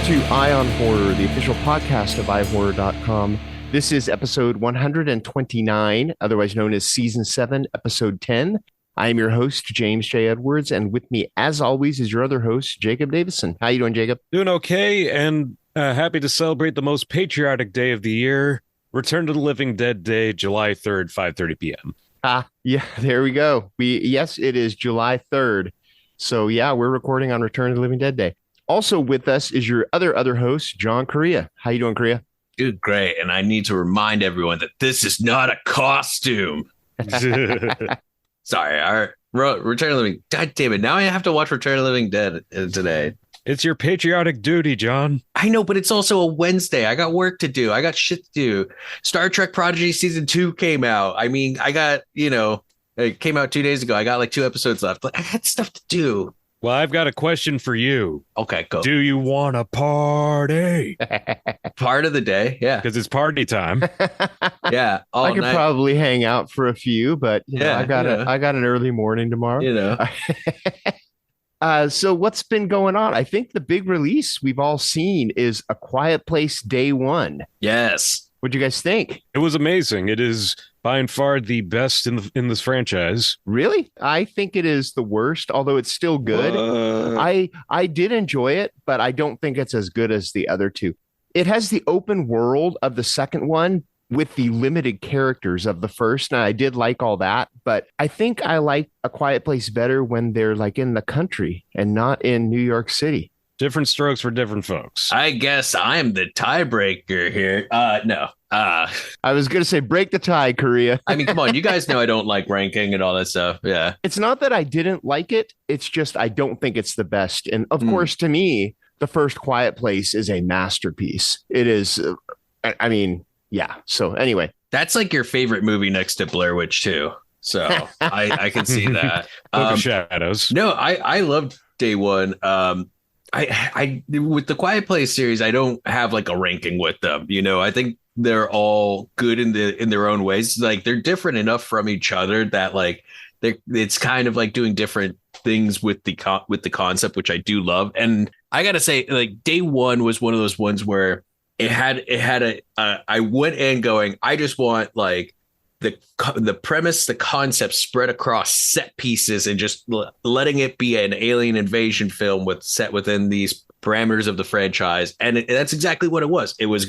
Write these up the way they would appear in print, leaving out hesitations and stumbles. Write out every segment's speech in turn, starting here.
to Eye on Horror, the official podcast of iHorror.com. This is episode 129, otherwise known as season 7, episode 10. I am your host, James J. Edwards, and with me, as always, is your other host, Jacob Davison. How you doing, Jacob? Doing okay, and happy to celebrate the most patriotic day of the year, Return to the Living Dead Day, July 3rd, 5:30 p.m. Yeah, there we go. Yes, it is July 3rd. So yeah, we're recording on Return to the Living Dead Day. Also with us is your other host, John Correia. How you doing, Correia? Dude, great. And I need to remind everyone that this is not a costume. Sorry, our Return of the Living. God damn it! Now I have to watch Return of the Living Dead today. It's your patriotic duty, John. I know, but it's also a Wednesday. I got work to do. I got shit to do. Star Trek Prodigy season 2 came out. I mean, I got it came out 2 days ago. I got like 2 episodes left. Like, I had stuff to do. Well, I've got a question for you. Okay, go. Do you want a party? Part of the day, yeah. Because it's party time. Yeah, I could probably hang out for a few, but I got an early morning tomorrow. So what's been going on? I think the big release we've all seen is A Quiet Place Day 1. Yes. What'd you guys think? It was amazing. It is by and far the best in this franchise. Really? I think it is the worst, although it's still good. I did enjoy it, but I don't think it's as good as the other two. It has the open world of the second one with the limited characters of the first, and I did like all that, but I think I like A Quiet Place better when they're like in the country and not in New York City. Different strokes for different folks. I guess I'm the tiebreaker here. No. I was going to say break the tie, Correia. I mean, come on. You guys know I don't like ranking and all that stuff. Yeah. It's not that I didn't like it. It's just I don't think it's the best. And of course, to me, the first Quiet Place is a masterpiece. It is. I mean, yeah. So anyway. That's like your favorite movie next to Blair Witch 2. So I can see that. Book of Shadows. No, I loved Day 1. I with the Quiet Place series, I don't have like a ranking with them. I think they're all good in their own ways. Like they're different enough from each other that like it's kind of like doing different things with the concept, which I do love. And I gotta say, like Day 1 was one of those ones where it had I went in going, I just want like the premise, the concept spread across set pieces and just letting it be an alien invasion film set within these parameters of the franchise. And that's exactly what it was. It was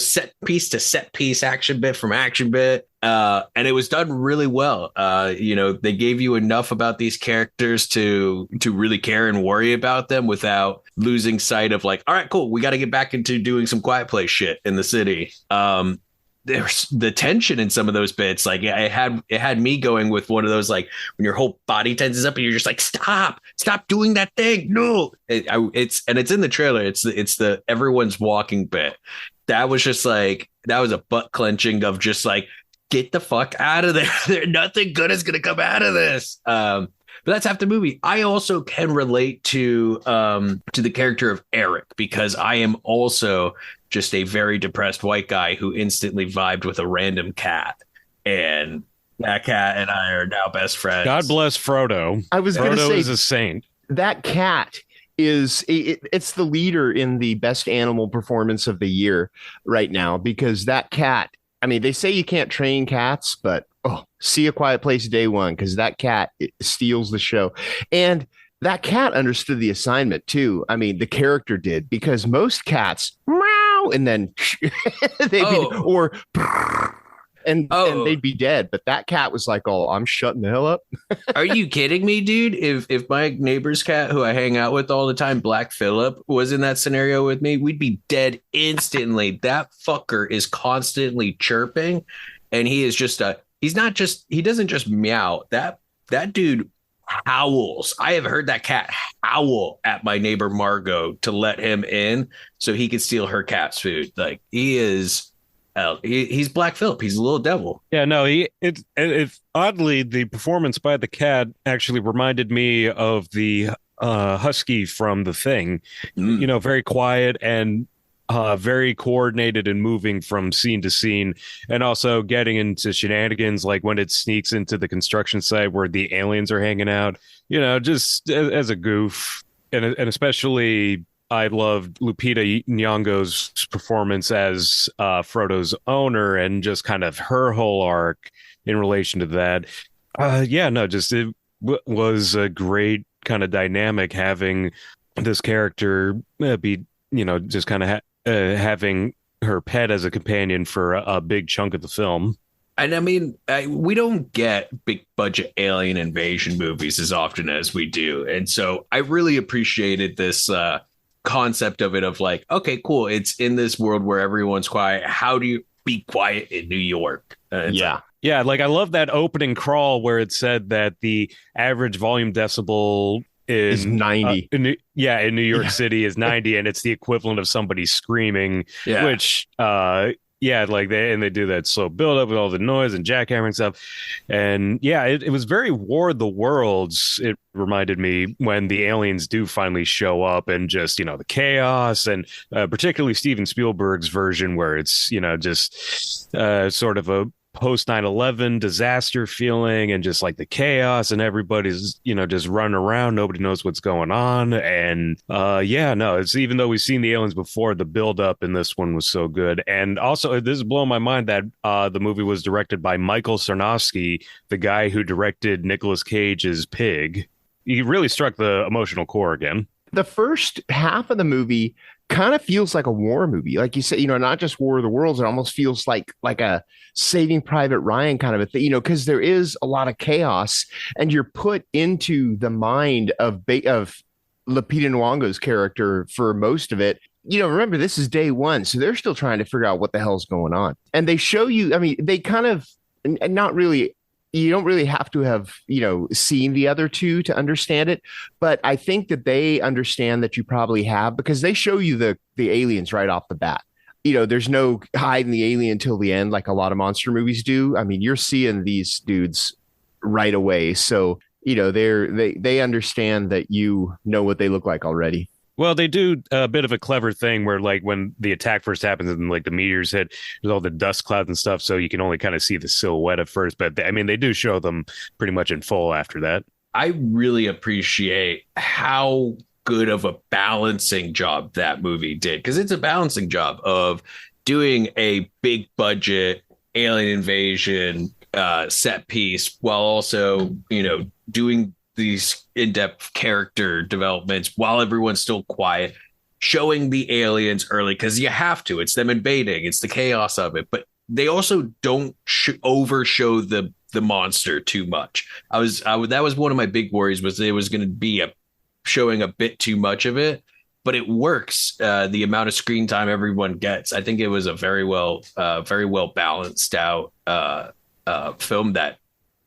set piece to set piece, action bit from action bit. And it was done really well. They gave you enough about these characters to really care and worry about them without losing sight of like, all right, cool. We got to get back into doing some Quiet Place shit in the city. There's the tension in some of those bits. Like it had me going with one of those, like when your whole body tenses up and you're just like, stop doing that thing. No, it's in the trailer. It's the everyone's walking bit. That was just like, that was a butt clenching of just like, get the fuck out of there. Nothing good is going to come out of this. But that's half the movie. I also can relate to the character of Eric because I am also just a very depressed white guy who instantly vibed with a random cat. And that cat and I are now best friends. God bless Frodo. I was going to say, is a saint. That cat is it's the leader in the best animal performance of the year right now, because that cat, I mean, they say you can't train cats, but see A Quiet Place Day 1, because that cat steals the show. And that cat understood the assignment too. I mean, the character did, because most cats meow and then and they'd be dead. But that cat was like, "Oh, I'm shutting the hell up." Are you kidding me, dude? If my neighbor's cat, who I hang out with all the time, Black Phillip, was in that scenario with me, we'd be dead instantly. That fucker is constantly chirping, and he is just he doesn't just meow. That dude howls. I have heard that cat howl at my neighbor Margot to let him in so he could steal her cat's food. Like he's Black Phillip. He's a little devil. Yeah, no, it's oddly, the performance by the cat actually reminded me of the husky from The Thing. Very quiet and very coordinated and moving from scene to scene, and also getting into shenanigans like when it sneaks into the construction site where the aliens are hanging out, just as a goof. And especially I loved Lupita Nyong'o's performance as Frodo's owner and just kind of her whole arc in relation to that. Yeah, no, just it was a great kind of dynamic having this character be, just kind of having her pet as a companion for a big chunk of the film. And I mean, we don't get big budget alien invasion movies as often as we do. And so I really appreciated this concept of it of like, okay, cool. It's in this world where everyone's quiet. How do you be quiet in New York? Yeah, like I love that opening crawl where it said that the average volume decibel is 90. In New York City is 90, and it's the equivalent of somebody screaming, which like they do that slow build up with all the noise and jackhammering stuff. And yeah, it was very War of the Worlds. It reminded me when the aliens do finally show up and just, the chaos, and particularly Steven Spielberg's version where it's, just sort of a post 9/11 disaster feeling and just like the chaos and everybody's just running around, nobody knows what's going on. And it's, even though we've seen the aliens before, the build up in this one was so good. And also this is blowing my mind that the movie was directed by Michael Sarnowski, the guy who directed Nicolas Cage's Pig. He really struck the emotional core again. The first half of the movie kind of feels like a war movie. Like you said, not just War of the Worlds. It almost feels like a Saving Private Ryan kind of a thing, because there is a lot of chaos and you're put into the mind of Lupita Nyong'o's character for most of it. Remember, this is day one, so they're still trying to figure out what the hell's going on. And they show you, I mean, they kind of, not really, you don't really have to have, seen the other two to understand it. But I think that they understand that you probably have, because they show you the aliens right off the bat. There's no hiding the alien till the end, like a lot of monster movies do. I mean, you're seeing these dudes right away. So, they understand that you know what they look like already. Well, they do a bit of a clever thing where, like, when the attack first happens and like the meteors hit, there's all the dust clouds and stuff, so you can only kind of see the silhouette at first. But they do show them pretty much in full after that. I really appreciate how good of a balancing job that movie did, because it's a balancing job of doing a big budget alien invasion set piece while also, doing these in-depth character developments while everyone's still quiet, showing the aliens early because you have to. It's them invading. It's the chaos of it. But they also don't overshow the monster too much. That was one of my big worries, was it was going to be showing a bit too much of it, but it works. The amount of screen time everyone gets, I think it was a very well balanced out film that,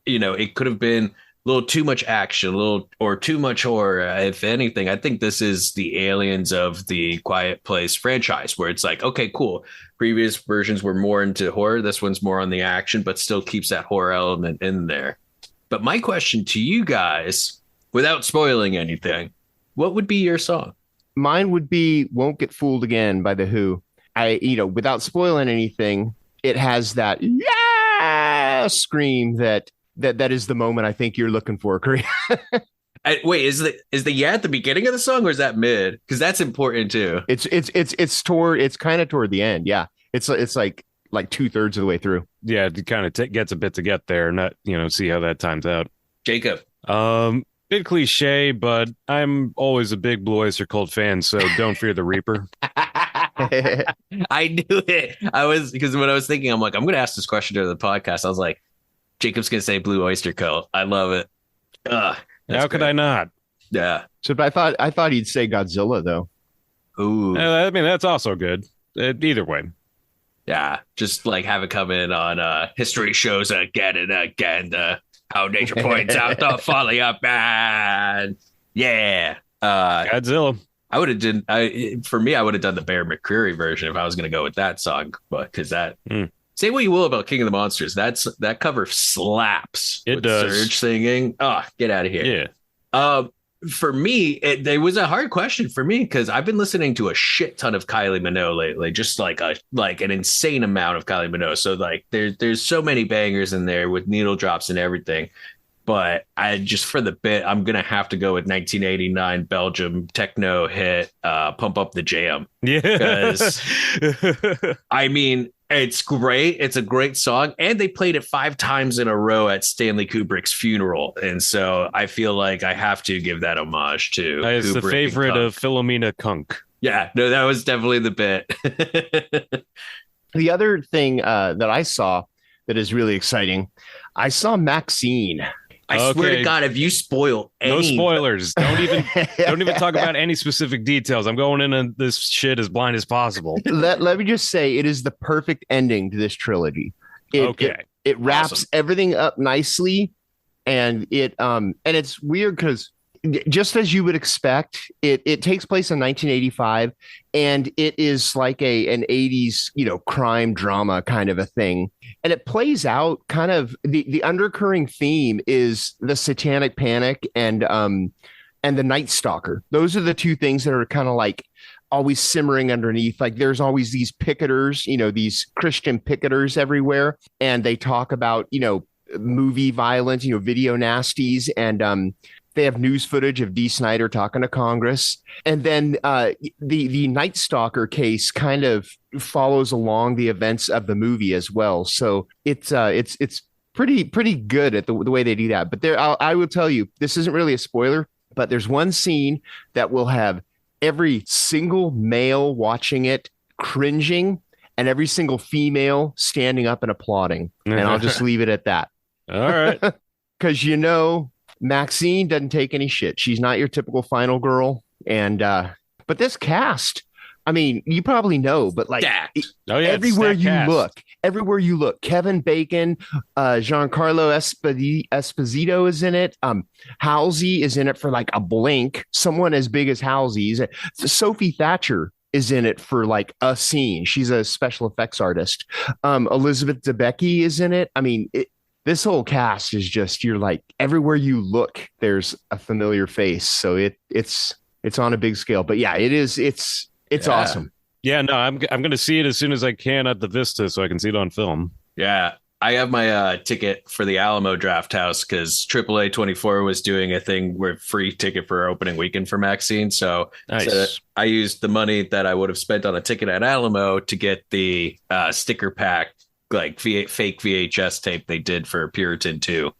it could have been a little too much action, or too much horror. If anything, I think this is the aliens of the Quiet Place franchise, where it's like, okay, cool. Previous versions were more into horror. This one's more on the action, but still keeps that horror element in there. But my question to you guys, without spoiling anything, what would be your song? Mine would be Won't Get Fooled Again by The Who. Without spoiling anything, it has that scream that is the moment I think you're looking for, Correia. Wait, is the yeah at the beginning of the song, or is that mid? Because that's important too. It's kind of toward the end. Yeah, it's like 2/3 of the way through. Yeah, it kind of gets a bit to get there, not see how that times out. Jacob, bit cliche, but I'm always a big Blue Oyster Cult fan, so don't fear the Reaper. I knew it. Because when I was thinking, I'm like, I'm going to ask this question during the podcast. I was like, Jacob's gonna say Blue Oyster Cult. I love it. How could I not? Yeah. So, but I thought he'd say Godzilla though. Ooh. That's also good. Either way. Yeah. Just like have it come in on history shows again and again. How nature points out the folly of man. Yeah. Godzilla. I would have done. I would have done the Bear McCreary version if I was gonna go with that song, but because that. Say what you will about King of the Monsters, that cover slaps. It does. Surge singing. Oh, get out of here. Yeah. For me, it was a hard question for me because I've been listening to a shit ton of Kylie Minogue lately, just like an insane amount of Kylie Minogue. So like there's so many bangers in there with needle drops and everything. But I just for the bit, I'm gonna have to go with 1989 Belgium techno hit, "Pump Up the Jam." Yeah. Because I mean, it's great. It's a great song, and they played it 5 times in a row at Stanley Kubrick's funeral, and so I feel like I have to give that homage to It's Kubrick the favorite of Philomena Kunk. Yeah, no, that was definitely the bit. The other thing that I saw that is really exciting, I saw MaXXXine. I swear to God, if you spoil any... No spoilers. Don't even talk about any specific details. I'm going into this shit as blind as possible. Let me just say, it is the perfect ending to this trilogy. It wraps everything up nicely, and it's weird because just as you would expect, it takes place in 1985, and it is like an 80s, crime drama kind of a thing. And it plays out kind of the undercurring theme is the satanic panic and the Night Stalker. Those are the two things that are kind of like always simmering underneath. Like there's always these picketers, these Christian picketers everywhere, and they talk about, movie violence, video nasties, and they have news footage of Dee Snider talking to Congress. And then the Night Stalker case kind of follows along the events of the movie as well. So it's pretty good at the way they do that. But I will tell you, this isn't really a spoiler, but there's one scene that will have every single male watching it cringing and every single female standing up and applauding. And I'll just leave it at that. All right. Because MaXXXine doesn't take any shit. She's not your typical final girl. And but this cast, I mean, you probably know, but like everywhere you look, Kevin Bacon, Giancarlo Esposito is in it. Halsey is in it for like a blink. Someone as big as Halsey's. Sophie Thatcher is in it for like a scene. She's a special effects artist. Elizabeth Debicki is in it. I mean, this whole cast is just, you're like, everywhere you look, there's a familiar face. So it's on a big scale. But yeah, it's awesome. Yeah, no, I'm going to see it as soon as I can at the Vista so I can see it on film. Yeah, I have my ticket for the Alamo Draft House because AAA 24 was doing a thing where free ticket for opening weekend for MaXXXine. So, nice. So I used the money that I would have spent on a ticket at Alamo to get the sticker pack, like fake VHS tape they did for Puritan 2.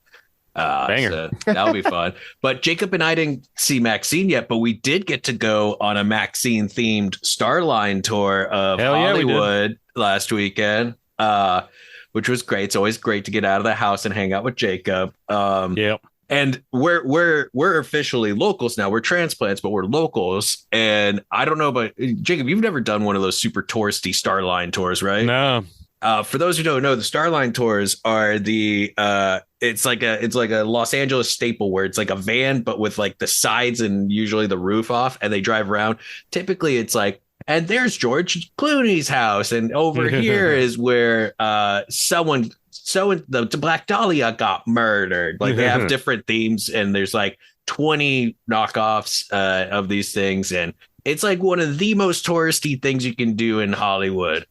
Banger. So that'll be fun. But Jacob and I didn't see MaXXXine yet, but we did get to go on a MaXXXine themed Starline tour of Hollywood last weekend, which was great. It's always great to get out of the house and hang out with Jacob. And we're officially locals now. We're transplants, but we're locals. And I don't know, but Jacob, you've never done one of those super touristy Starline tours, right? No. For those who don't know, the Starline tours are it's like a Los Angeles staple where it's like a van, but with like the sides and usually the roof off, and they drive around. Typically it's like, and there's George Clooney's house, and over here is where the Black Dahlia got murdered. Like they have different themes, and there's like 20 knockoffs of these things, and it's like one of the most touristy things you can do in Hollywood.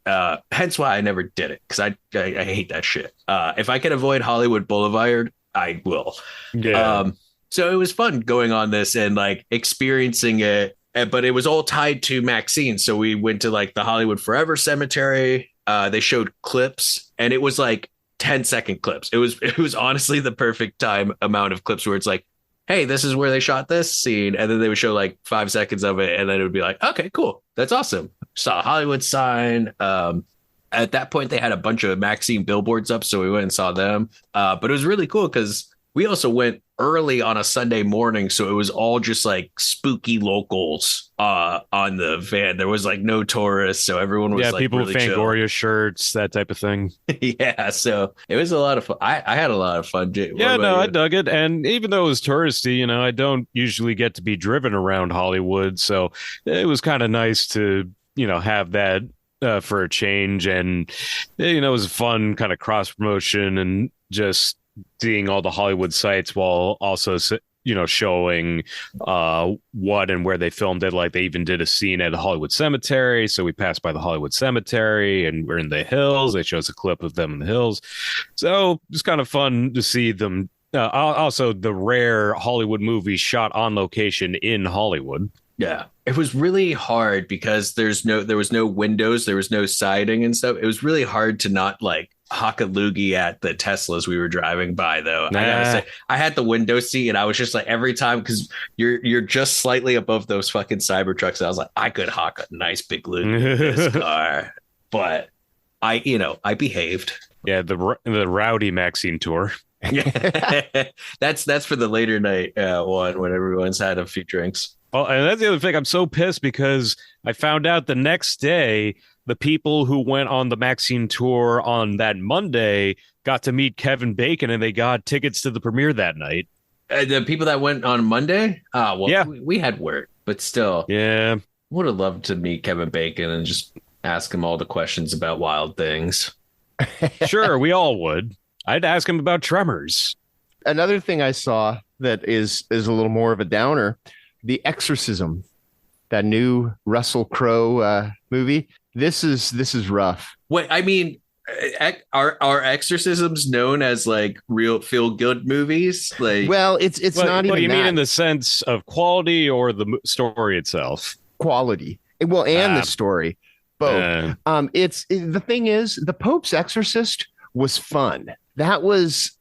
Hence why I never did it, because I hate that shit. If I can avoid Hollywood Boulevard, I will. Yeah. So it was fun going on this and like experiencing it, but it was all tied to MaXXXine. So we went to like the Hollywood Forever Cemetery. They showed clips, and it was like 10-second clips. It was honestly the perfect amount of clips where it's like, hey, this is where they shot this scene. And then they would show like 5 seconds of it. And then it would be like, okay, cool. That's awesome. Saw a Hollywood sign. At that point, they had a bunch of MaXXXine billboards up. So we went and saw them. But it was really cool because we also went early on a Sunday morning. So it was all just like spooky locals on the van. There was like no tourists. So everyone was like people really with chill. Fangoria shirts, that type of thing. Yeah. So it was a lot of fun. I had a lot of fun. I dug it. And even though it was touristy, I don't usually get to be driven around Hollywood. So it was kind of nice to, have that for a change. And, it was a fun kind of cross promotion and just seeing all the Hollywood sites while also, showing what and where they filmed it. Like they even did a scene at the Hollywood Cemetery. So we passed by the Hollywood Cemetery and we're in the hills. They show us a clip of them in the hills. So it's kind of fun to see them also the rare Hollywood movie shot on location in Hollywood. Yeah. It was really hard because there was no windows, there was no siding and stuff. It was really hard to not like hock a loogie at the Teslas we were driving by, though. I gotta say, I had the window seat and I was just like, every time, because you're just slightly above those fucking Cybertrucks. I was like, I could hock a nice big loogie in this car. But I behaved. Yeah, the rowdy MaXXXine tour. That's for the later night one when everyone's had a few drinks. Well, and that's the other thing. I'm so pissed because I found out the next day the people who went on the MaXXXine tour on that Monday got to meet Kevin Bacon, and they got tickets to the premiere that night. The people that went on Monday? Well, yeah. we had work, but still. Yeah. Would have loved to meet Kevin Bacon and just ask him all the questions about wild things. Sure, we all would. I'd ask him about Tremors. Another thing I saw that is a little more of a downer, The Exorcism, that new Russell Crowe movie. This is rough. Wait, I mean, are exorcisms known as like real feel good movies? Like, well, it's not even. What do you that. mean in the sense of quality or the story itself? Quality. Well, and the story, both. The thing is, the Pope's Exorcist was fun. That was.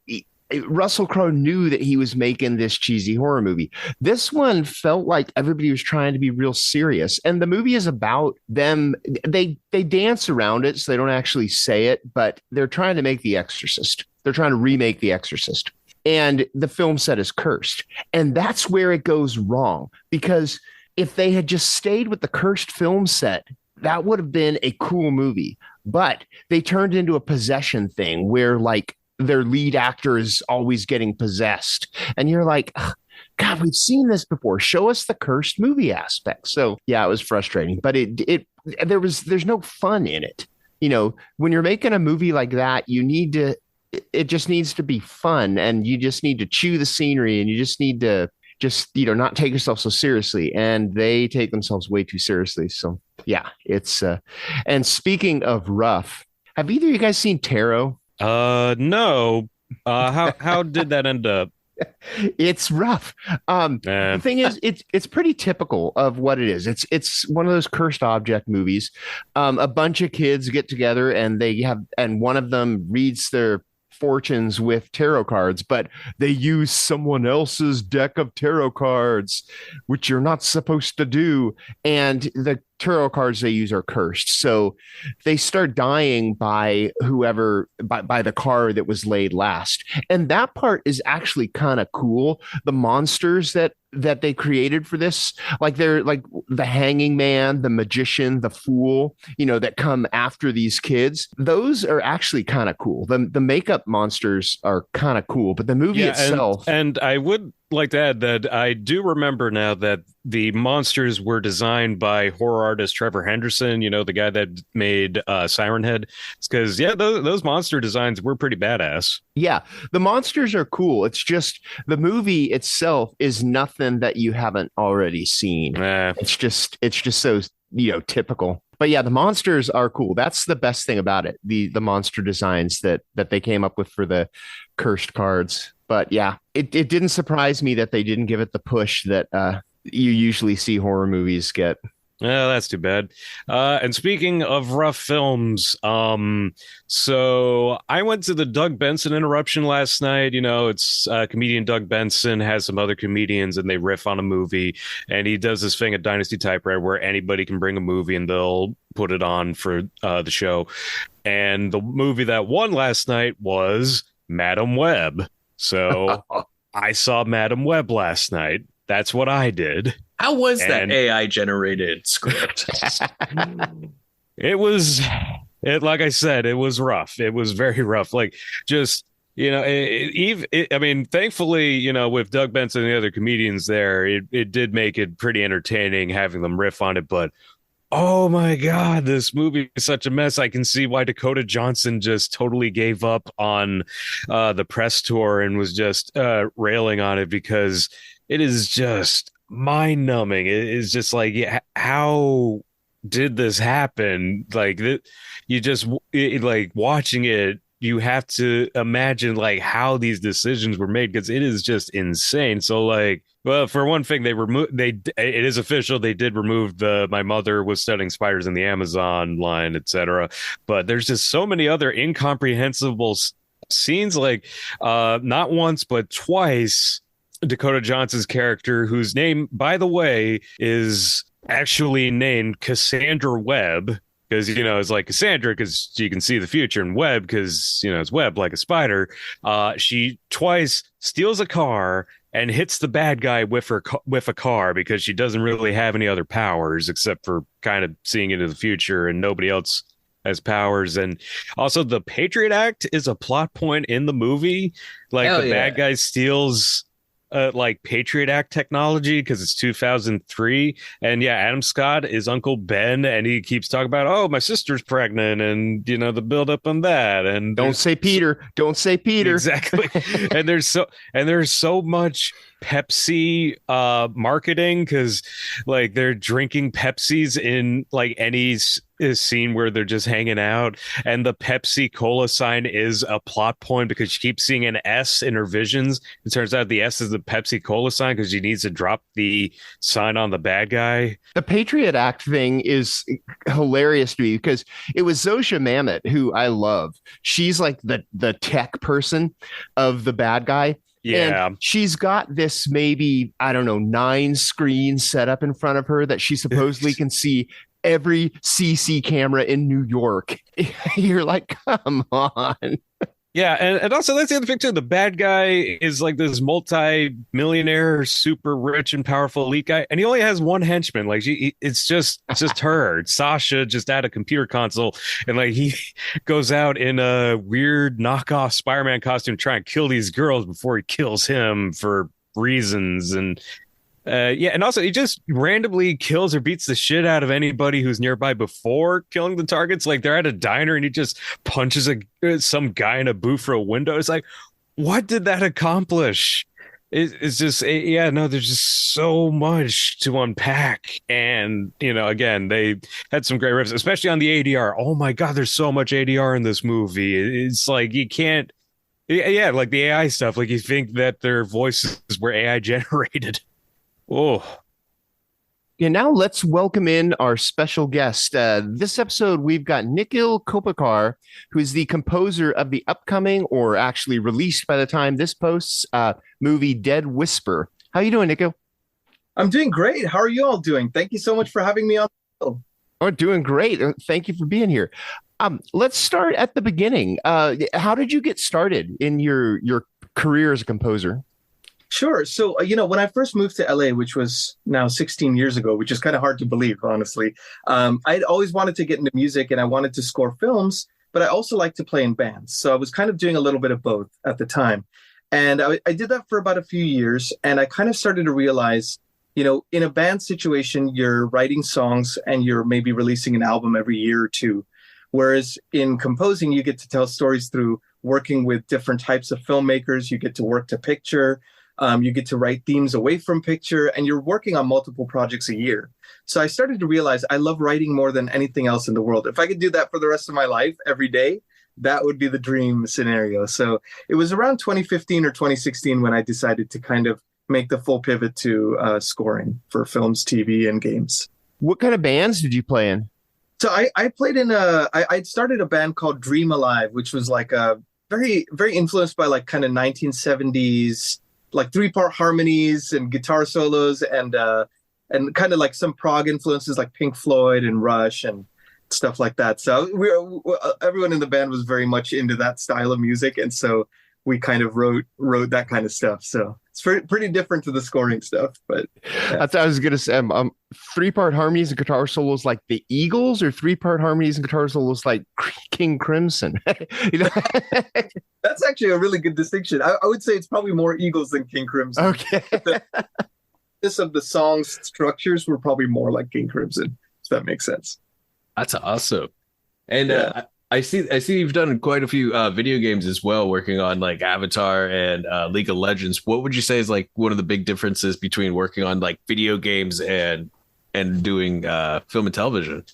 Russell Crowe knew that he was making this cheesy horror movie. This one felt like everybody was trying to be real serious. And the movie is about them. They dance around it, so they don't actually say it, but they're trying to make The Exorcist. They're trying to remake The Exorcist. And the film set is cursed. And that's where it goes wrong. Because if they had just stayed with the cursed film set, that would have been a cool movie. But they turned into a possession thing where like their lead actor is always getting possessed. And you're like, God, we've seen this before. Show us the cursed movie aspect. So yeah, it was frustrating, but there's no fun in it. You know, when you're making a movie like that, it just needs to be fun, and you just need to chew the scenery, and you just need to not take yourself so seriously. And they take themselves way too seriously. So yeah, it's and speaking of rough, have either of you guys seen Tarot? No. How did that end up? It's rough. The thing is, it's pretty typical of what it is. It's one of those cursed object movies. A bunch of kids get together and one of them reads their fortunes with tarot cards, but they use someone else's deck of tarot cards, which you're not supposed to do. And the tarot cards they use are cursed. So they start dying by the card that was laid last. And that part is actually kind of cool. The monsters that they created for this, like they're like the hanging man, the magician, the fool, that come after these kids. Those are actually kind of cool. The makeup monsters are kind of cool, but the movie itself. And I would like to add that I do remember now that the monsters were designed by horror artist Trevor Henderson, the guy that made Siren Head. It's because, those monster designs were pretty badass. Yeah, the monsters are cool. It's just the movie itself is nothing that you haven't already seen. It's just so, typical. But yeah, the monsters are cool. That's the best thing about it. The monster designs that they came up with for the cursed cards. But yeah, it didn't surprise me that they didn't give it the push that you usually see horror movies get. Oh, that's too bad. And speaking of rough films, so I went to the Doug Benson interruption last night. It's comedian Doug Benson has some other comedians and they riff on a movie, and he does this thing at Dynasty Typewriter where anybody can bring a movie and they'll put it on for the show. And the movie that won last night was Madam Web. So I saw Madam Web last night. That's what I did. How was that AI generated script? Like I said, it was rough. It was very rough. Like just, thankfully, with Doug Benson and the other comedians there, it did make it pretty entertaining having them riff on it. But oh my God, this movie is such a mess. I can see why Dakota Johnson just totally gave up on the press tour and was just railing on it, because it is just mind numbing. It is just like, how did this happen? Like you just like watching it, you have to imagine like how these decisions were made, because it is just insane. So like, well, for one thing, it is official, they did remove the my mother was studying spiders in the Amazon line, etc. But there's just so many other incomprehensible scenes, like not once but twice Dakota Johnson's character, whose name, by the way, is actually named Cassandra Webb, because it's like Cassandra because she can see the future, and Webb because it's web like a spider. She twice steals a car and hits the bad guy with a car, because she doesn't really have any other powers except for kind of seeing into the future, and nobody else has powers. And also the Patriot Act is a plot point in the movie. Like Hell the yeah. bad guy steals like Patriot Act technology because it's 2003, and yeah, Adam Scott is Uncle Ben, and he keeps talking about, oh, my sister's pregnant, and the build up on that, and don't say Peter exactly. and there's so much Pepsi marketing, because like they're drinking Pepsis in like any scene where they're just hanging out, and the Pepsi Cola sign is a plot point because she keeps seeing an S in her visions. It turns out the S is the Pepsi Cola sign because she needs to drop the sign on the bad guy. The Patriot Act thing is hilarious to me because it was Zosha Mamet, who I love. She's like the tech person of the bad guy. Yeah. And she's got this maybe, I don't know, 9 screens set up in front of her that she supposedly can see every CC camera in New York. You're like, come on. Yeah, and also that's the other thing too. The bad guy is like this multi-millionaire, super rich and powerful elite guy, and he only has one henchman. Like it's just her, it's Sasha, just at a computer console, and like he goes out in a weird knockoff Spider-Man costume, trying to kill these girls before he kills him for reasons. And yeah, and also he just randomly kills or beats the shit out of anybody who's nearby before killing the targets. Like they're at a diner and he just punches some guy in a booth for a window. It's like, what did that accomplish? It's just, yeah, no, there's just so much to unpack. And, again, they had some great riffs, especially on the ADR. Oh my God, there's so much ADR in this movie. It's like, you can't, yeah, like the AI stuff, like you think that their voices were AI generated. Oh, yeah. Now let's welcome in our special guest. This episode, we've got Nikhil Koparkar, who is the composer of the upcoming, or actually released by the time this posts, movie Dead Whisper. How you doing, Nikhil? I'm doing great. How are you all doing? Thank you so much for having me on the show. Oh, doing great. Thank you for being here. Let's start at the beginning. How did you get started in your career as a composer? Sure. So, when I first moved to LA, which was now 16 years ago, which is kind of hard to believe, honestly, I'd always wanted to get into music and I wanted to score films, but I also like to play in bands. So I was kind of doing a little bit of both at the time. And I did that for about a few years. And I kind of started to realize, in a band situation, you're writing songs and you're maybe releasing an album every year or two. Whereas in composing, you get to tell stories through working with different types of filmmakers. You get to work to picture. You get to write themes away from picture, and you're working on multiple projects a year. So I started to realize I love writing more than anything else in the world. If I could do that for the rest of my life every day, that would be the dream scenario. So it was around 2015 or 2016 when I decided to kind of make the full pivot to scoring for films, TV, and games. What kind of bands did you play in? So I played in I'd started a band called Dream Alive, which was like a very, very influenced by like kind of 1970s, like 3-part harmonies and guitar solos and kind of like some prog influences like Pink Floyd and Rush and stuff like that. So everyone in the band was very much into that style of music, and so we kind of wrote that kind of stuff. So it's pretty different to the scoring stuff. But yeah. I thought I was gonna say 3-part harmonies and guitar solos like the Eagles, or 3-part harmonies and guitar solos like King Crimson. That's actually a really good distinction. I would say it's probably more Eagles than King Crimson. Okay. This of the song's structures were probably more like King Crimson, if that makes sense. That's awesome. And I see you've done quite a few video games as well, working on like Avatar and League of Legends. What would you say is like one of the big differences between working on like video games and doing film and television?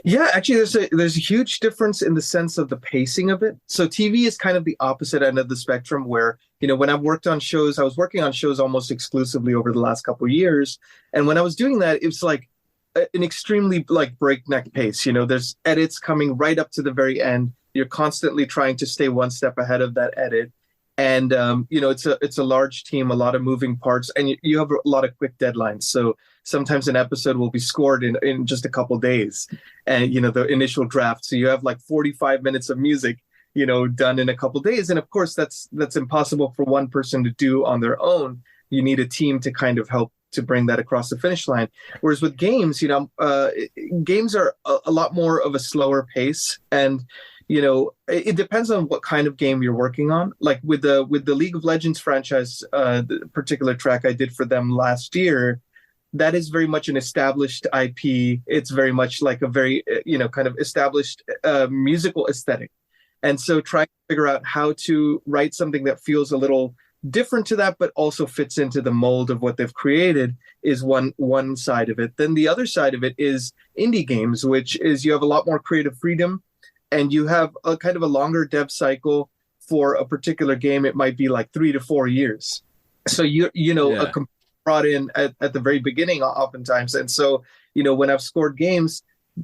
Yeah, actually, there's a huge difference in the sense of the pacing of it. So TV is kind of the opposite end of the spectrum, where when I've worked on shows, I was working on shows almost exclusively over the last couple of years, and when I was doing that, it was like an extremely like breakneck pace. There's edits coming right up to the very end. You're constantly trying to stay one step ahead of that edit, and it's a large team, a lot of moving parts, and you have a lot of quick deadlines. So sometimes an episode will be scored in just a couple days, and the initial draft. So you have like 45 minutes of music, done in a couple days, and of course that's impossible for one person to do on their own. You need a team to kind of help to bring that across the finish line. Whereas with games, games are a lot more of a slower pace, and it depends on what kind of game you're working on. Like with the League of Legends franchise, the particular track I did for them last year, that is very much an established IP. It's very much like a very, kind of established musical aesthetic. And so trying to figure out how to write something that feels a little different to that, but also fits into the mold of what they've created is one side of it. Then the other side of it is indie games, which is you have a lot more creative freedom, and you have a kind of a longer dev cycle for a particular game. It might be like 3 to 4 years. So a brought in at the very beginning oftentimes. And so, when I've scored games,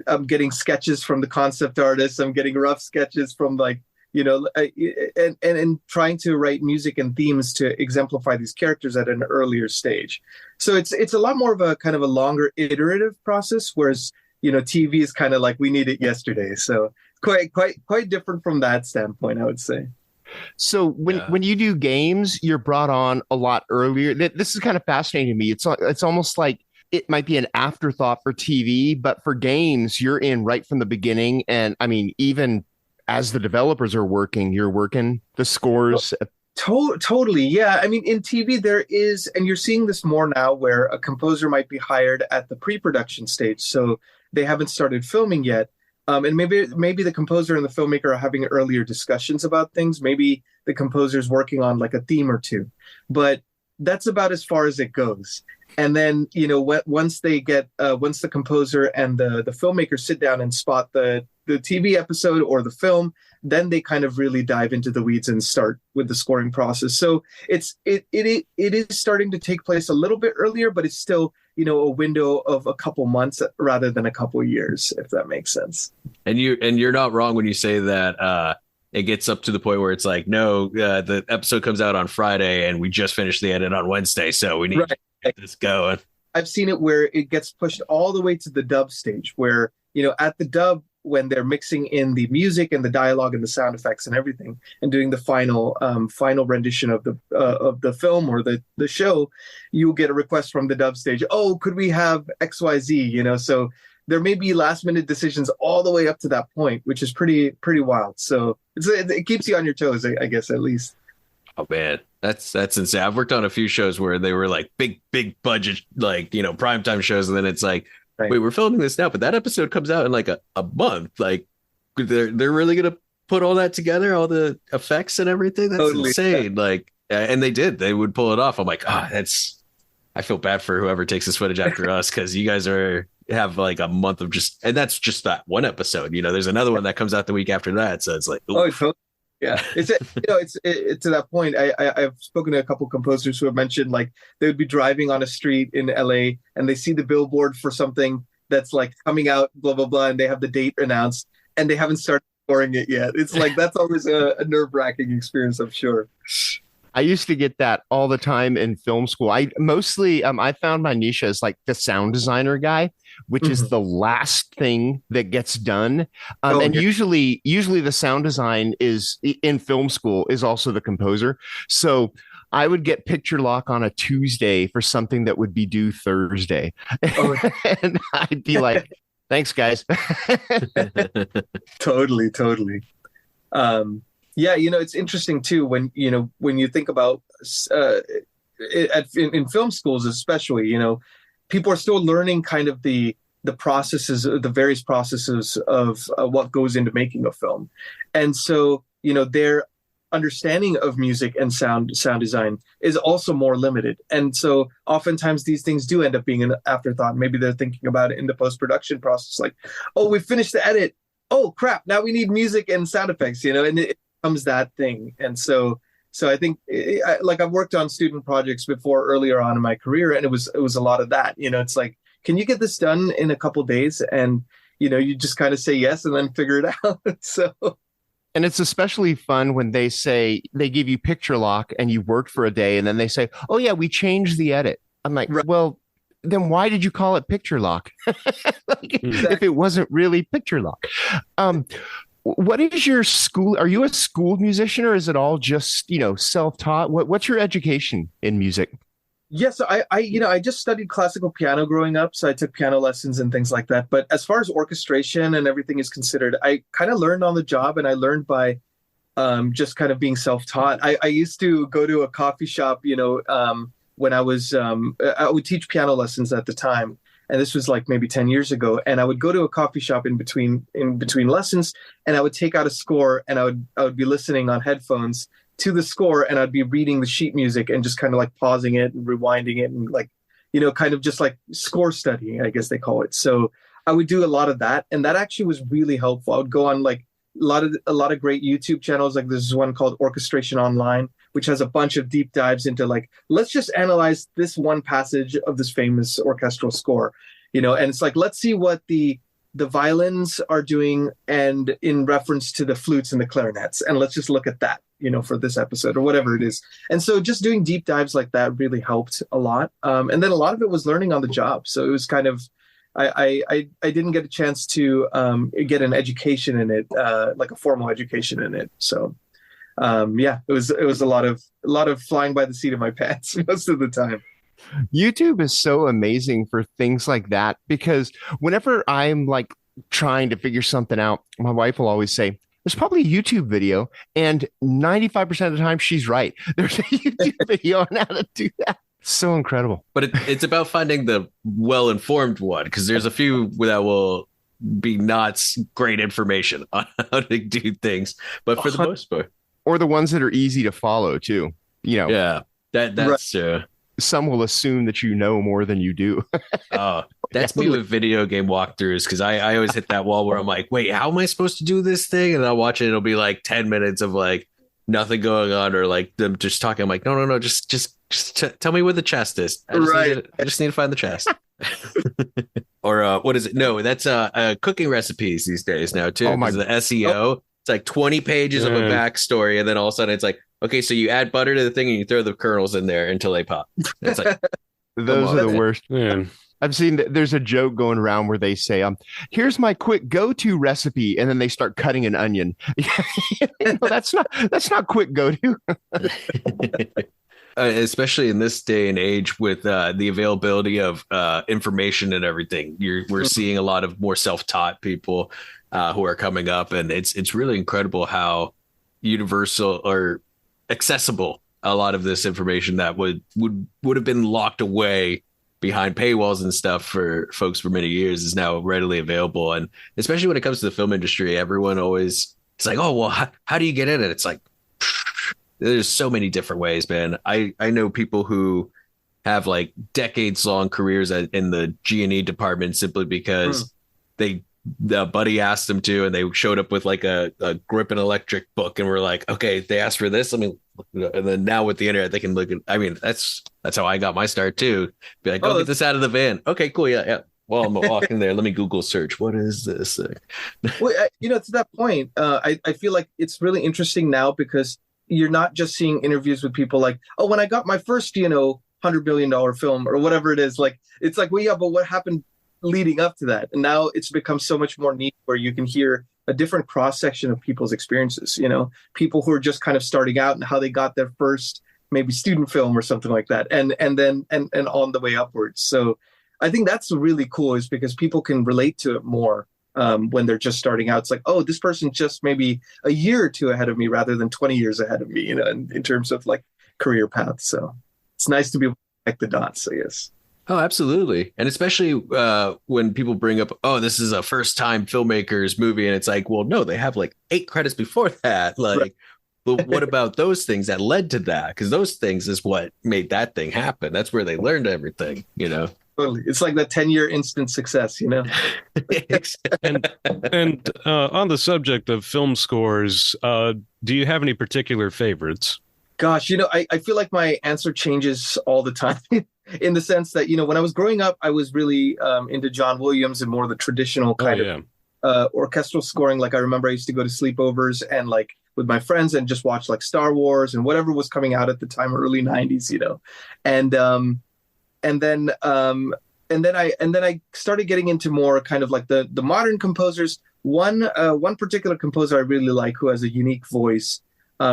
I'm getting sketches from the concept artists. I'm getting rough sketches from and trying to write music and themes to exemplify these characters at an earlier stage. So it's a lot more of a kind of a longer iterative process, whereas, TV is kind of like, we need it yesterday. So quite different from that standpoint, I would say. So when you do games, you're brought on a lot earlier. This is kind of fascinating to me. It's almost like it might be an afterthought for TV, but for games, you're in right from the beginning. And I mean, even as the developers are working, you're working the scores. Totally. Yeah. I mean, in TV, there is, and you're seeing this more now, where a composer might be hired at the pre-production stage. So they haven't started filming yet. And maybe the composer and the filmmaker are having earlier discussions about things. Maybe the composer is working on like a theme or two, but that's about as far as it goes. And then, once the composer and the filmmaker sit down and spot the TV episode or the film, then they kind of really dive into the weeds and start with the scoring process. So it is starting to take place a little bit earlier, but it's still, a window of a couple months rather than a couple years, if that makes sense. And you're not wrong when you say that it gets up to the point where it's like, no, the episode comes out on Friday and we just finished the edit on Wednesday, so we need to get this going. I've seen it where it gets pushed all the way to the dub stage, where, at the dub, when they're mixing in the music and the dialogue and the sound effects and everything, and doing the final rendition of the film or the show, you get a request from the dub stage. Oh, could we have XYZ? So there may be last minute decisions all the way up to that point, which is pretty wild. So it keeps you on your toes, I guess, at least. Oh man, that's insane. I've worked on a few shows where they were like big budget, like, primetime shows, and then it's like, right, wait, we're filming this now, but that episode comes out in like a month. Like they're really gonna put all that together, all the effects and everything. That's totally insane. Yeah. Like, and they would pull it off. I'm like, I feel bad for whoever takes this footage after us, because you guys have like a month of and that's just that one episode. There's another one that comes out the week after that, so it's like, oof. Oh, totally. Yeah, it's to that point. I've spoken to a couple composers who have mentioned, like, they would be driving on a street in LA and they see the billboard for something that's like coming out, blah blah blah, and they have the date announced and they haven't started scoring it yet. It's like, that's always a nerve-wracking experience, I'm sure. I used to get that all the time in film school. I found my niche as like the sound designer guy, which is the last thing that gets done. And usually the sound design is in film school is also the composer. So I would get picture lock on a Tuesday for something that would be due Thursday. And I'd be like, thanks, guys. Totally. Yeah, it's interesting too when you think about in film schools especially, people are still learning kind of the processes, the various processes of what goes into making a film, and so they're understanding of music and sound design is also more limited. And so oftentimes these things do end up being an afterthought. Maybe they're thinking about it in the post-production process, like, oh, we finished the edit. Oh crap, now we need music and sound effects, and it becomes that thing. And so I think like I've worked on student projects before earlier on in my career, and it was a lot of that. It's like, can you get this done in a couple of days? And you just kind of say yes and then figure it out. So. And it's especially fun when they say they give you picture lock and you worked for a day and then they say, oh, yeah, we changed the edit. I'm like, right. Well, then why did you call it picture lock? If it wasn't really picture lock? What is your school? Are you a school musician or is it all just, self-taught? What's your education in music? Yes, I just studied classical piano growing up, so I took piano lessons and things like that. But as far as orchestration and everything is considered, I kind of learned on the job, and I learned by just kind of being self-taught. I used to go to a coffee shop, when I would teach piano lessons at the time, and this was like maybe 10 years ago. And I would go to a coffee shop in between lessons, and I would take out a score, and I would be listening on headphones to the score, and I'd be reading the sheet music and just kind of like pausing it and rewinding it and like, kind of just like score studying, I guess they call it. So I would do a lot of that, and that actually was really helpful. I would go on like a lot of great YouTube channels. Like there's one called Orchestration Online, which has a bunch of deep dives into like, let's just analyze this one passage of this famous orchestral score, and it's like, let's see what the violins are doing and in reference to the flutes and the clarinets, and let's just look at that, for this episode or whatever it is. And so just doing deep dives like that really helped a lot. And then a lot of it was learning on the job. So it was kind of, I didn't get a chance to get an education in it, like a formal education in it. So it was a lot of flying by the seat of my pants most of the time. YouTube is so amazing for things like that, because whenever I'm like trying to figure something out, my wife will always say, there's probably a YouTube video, and 95% of the time she's right. There's a YouTube video on how to do that. So incredible. But it's about finding the well-informed one, because there's a few that will be not great information on how to do things, but for the most part. Or the ones that are easy to follow too. Yeah, that's true. Some will assume that you know more than you do. Oh, that's me with video game walkthroughs, because I always hit that wall where I'm like, wait, how am I supposed to do this thing? And I'll watch it. It'll be like 10 minutes of like nothing going on, or like them just talking. I'm like, no, just tell me where the chest is. I just need to find the chest. Or what is it? No, that's cooking recipes these days now too. Because the SEO, it's like 20 pages of a backstory, and then all of a sudden it's like, okay, so you add butter to the thing and you throw the kernels in there until they pop. It's like those are the worst. Yeah. I've seen that there's a joke going around where they say, here's my quick go-to recipe, and then they start cutting an onion. That's not quick go-to. Especially in this day and age with the availability of information and everything, we're seeing a lot of more self-taught people who are coming up, and it's really incredible how universal or accessible a lot of this information that would have been locked away behind paywalls and stuff for folks for many years is now readily available. And especially when it comes to the film industry, everyone always, it's like, oh, well, how do you get in it? It's like, there's so many different ways, man. I know people who have like decades long careers in the G&E department simply because the buddy asked them to, and they showed up with like a grip and electric book, and we're like, okay, they asked for this. I mean, and then now with the internet, they can look at, I mean, that's how I got my start too. Be like, get this out of the van. Okay, cool. Yeah. Well, I'm walking there. Let me Google search. What is this? Well, to that point, I feel like it's really interesting now, because you're not just seeing interviews with people like, oh, when I got my first, $100 billion film or whatever it is, like, it's like, well, yeah, but what happened leading up to that? And now it's become so much more neat, where you can hear a different cross section of people's experiences, people who are just kind of starting out and how they got their first maybe student film or something like that. And then on the way upwards. So I think that's really cool, is because people can relate to it more when they're just starting out. It's like, oh, this person's just maybe a year or two ahead of me rather than 20 years ahead of me, in terms of like career path. So it's nice to be able to connect the dots, I guess. Oh, absolutely. And especially when people bring up, oh, this is a first time filmmaker's movie. And it's like, well, no, they have like 8 credits before that. Like, But what about those things that led to that? Because those things is what made that thing happen. That's where they learned everything, you know? Totally. It's like that 10-year instant success, you know? And on the subject of film scores, do you have any particular favorites? Gosh, I feel like my answer changes all the time in the sense that, when I was growing up, I was really into John Williams and more the traditional kind of orchestral scoring. Like I remember I used to go to sleepovers and like with my friends and just watch like Star Wars and whatever was coming out at the time, early 90s, and then I started getting into more kind of like the modern composers. One particular composer I really like who has a unique voice.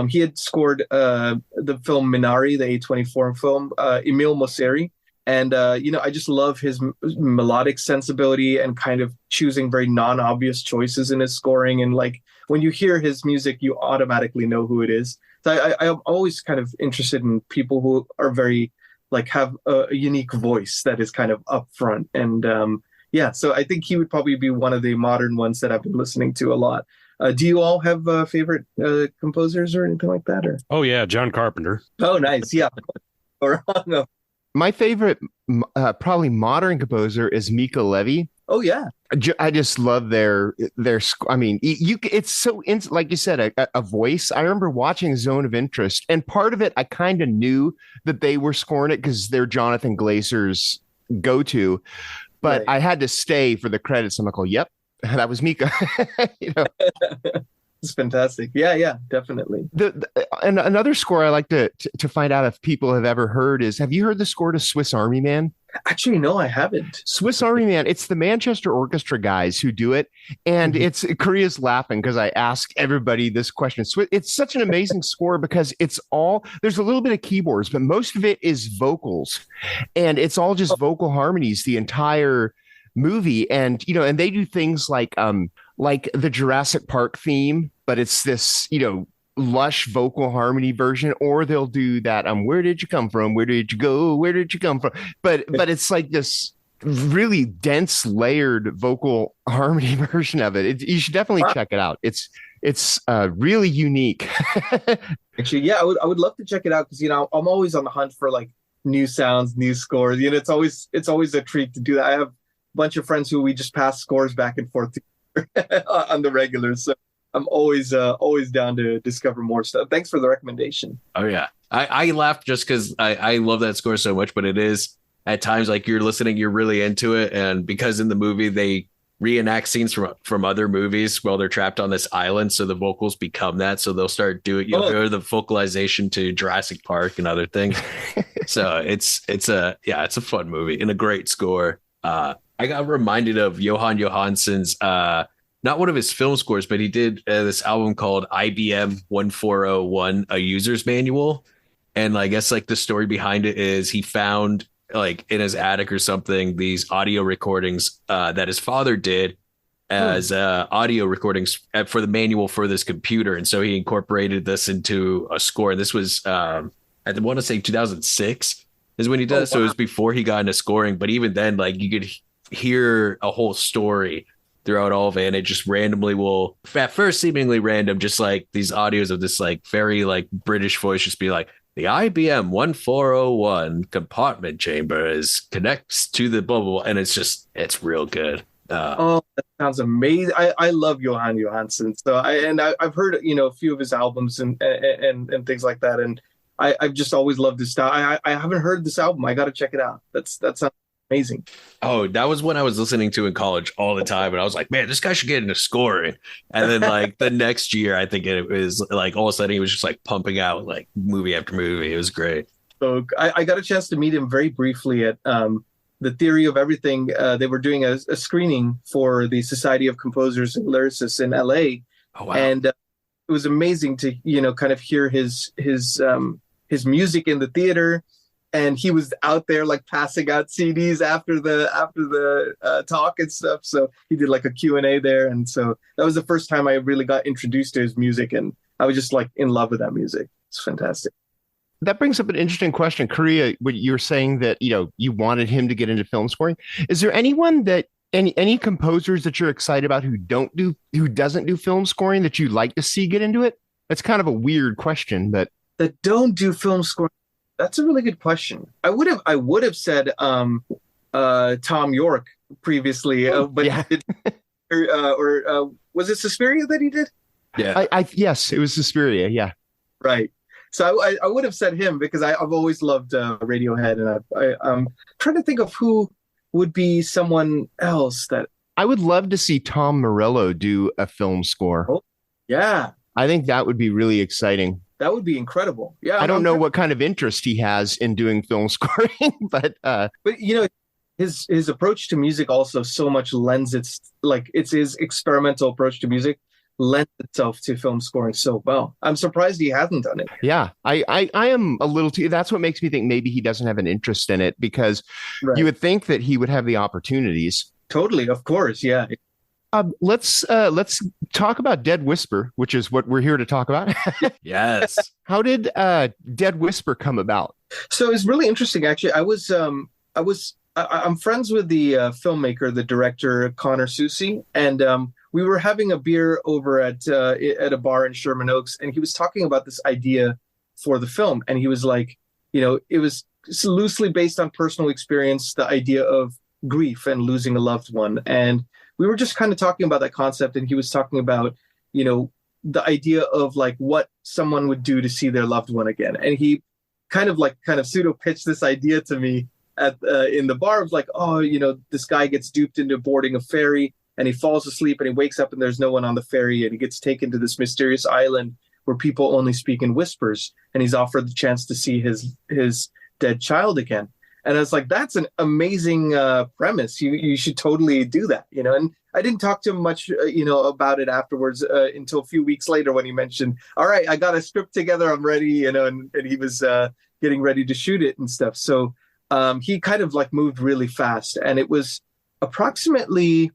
He had scored the film Minari, the A24 film, Emile Mosseri. And, I just love his melodic sensibility and kind of choosing very non-obvious choices in his scoring. And like when you hear his music, you automatically know who it is. So I'm always kind of interested in people who are very like have a unique voice that is kind of upfront. And so I think he would probably be one of the modern ones that I've been listening to a lot. Do you all have favorite composers or anything like that? Or Oh yeah, John Carpenter. oh, nice, yeah. Or no. My favorite, probably modern composer is Mika Levy. Oh yeah, I just love their. I mean, it's so like you said, a voice. I remember watching Zone of Interest, and part of it I kind of knew that they were scoring it because they're Jonathan Glazer's go-to, but Right. I had to stay for the credits. I'm like, oh, yep, that was Mika. It's fantastic. Yeah, definitely. And another score I like to find out if people have ever heard is, have you heard the score to Swiss Army Man? Actually, no, I haven't. Swiss Army Man, it's the Manchester Orchestra guys who do it. And it's Korea's laughing because I ask everybody this question. It's such an amazing score because there's a little bit of keyboards, but most of it is vocals. And it's all just vocal harmonies the entire movie. And, and they do things like the Jurassic Park theme, but it's this, lush vocal harmony version, or they'll do that where did you come from, where did you go, where did you come from, but it's like this really dense layered vocal harmony version of it. You should definitely check it out. It's really unique. Actually, yeah, I would love to check it out because I'm always on the hunt for like new sounds, new scores. It's always a treat to do that. I have a bunch of friends who we just pass scores back and forth on the regular, so I'm always down to discover more stuff. Thanks for the recommendation. Oh yeah, I laughed just because I love that score so much, but it is at times like you're listening, you're really into it, and because in the movie they reenact scenes from other movies while they're trapped on this island, so the vocals become that, so they'll start doing go to the vocalization to Jurassic Park and other things. So it's a fun movie and a great score. I got reminded of Johan Johansson's not one of his film scores, but he did this album called IBM 1401, a user's manual. And I guess like the story behind it is he found like in his attic or something, these audio recordings that his father did as audio recordings for the manual for this computer. And so he incorporated this into a score. And this was, I want to say 2006 is when he does. So it was before he got into scoring. But even then, like you could hear a whole story throughout all of it, and it just randomly will, at first seemingly random, just like these audios of this like very like British voice just be like, the IBM 1401 compartment chamber connects to the bubble, and it's real good. That sounds amazing. I love Johan Johansson, so I've heard a few of his albums and things like that, and I've just always loved his style. I haven't heard this album. I got to check it out. That sounds amazing. Oh, that was when I was listening to in college all the time, and I was like, man, this guy should get into scoring. And then like the next year, I think it was like all of a sudden he was just like pumping out like movie after movie. It was great. So I got a chance to meet him very briefly at the Theory of Everything. They were doing a screening for the Society of Composers and Lyricists in LA. Oh wow. And it was amazing to kind of hear his music in the theater. And he was out there like passing out CDs after the talk and stuff. So he did like a Q&A there. And so that was the first time I really got introduced to his music. And I was just like in love with that music. It's fantastic. That brings up an interesting question. Korea, when you were saying that, you wanted him to get into film scoring. Is there anyone that any composers that you're excited about who doesn't do film scoring that you'd like to see get into it? It's kind of a weird question, but that don't do film score. That's a really good question. I would have said Tom York previously, but yeah. was it Suspiria that he did? Yeah. Yes, it was Suspiria. Yeah. Right. So I would have said him because I've always loved Radiohead, and I'm trying to think of who would be someone else that I would love to see Tom Morello do a film score. Oh, yeah, I think that would be really exciting. that would be incredible. Yeah, I don't know what kind of interest he has in doing film scoring, but his approach to music also so much lends it's his experimental approach to music lends itself to film scoring so well. I'm surprised he hasn't done it. yeah, I am a little too. That's what makes me think maybe he doesn't have an interest in it, because Right. you would think that he would have the opportunities. Totally, of course, yeah. Let's talk about Dead Whisper, which is what we're here to talk about. Yes. How did Dead Whisper come about? So it's really interesting, actually. I'm friends with the filmmaker, the director Connor Susi, and we were having a beer over at a bar in Sherman Oaks, and he was talking about this idea for the film, and he was like, it was loosely based on personal experience, the idea of grief and losing a loved one, and we were just kind of talking about that concept, and he was talking about, the idea of like what someone would do to see their loved one again, and he kind of pseudo pitched this idea to me in the bar of like, oh, this guy gets duped into boarding a ferry and he falls asleep and he wakes up and there's no one on the ferry, and he gets taken to this mysterious island where people only speak in whispers, and he's offered the chance to see his dead child again. And I was like, that's an amazing premise. You should totally do that, And I didn't talk to him much, about it afterwards until a few weeks later when he mentioned, all right, I got a script together, I'm ready, and he was getting ready to shoot it and stuff. So he kind of like moved really fast, and it was approximately,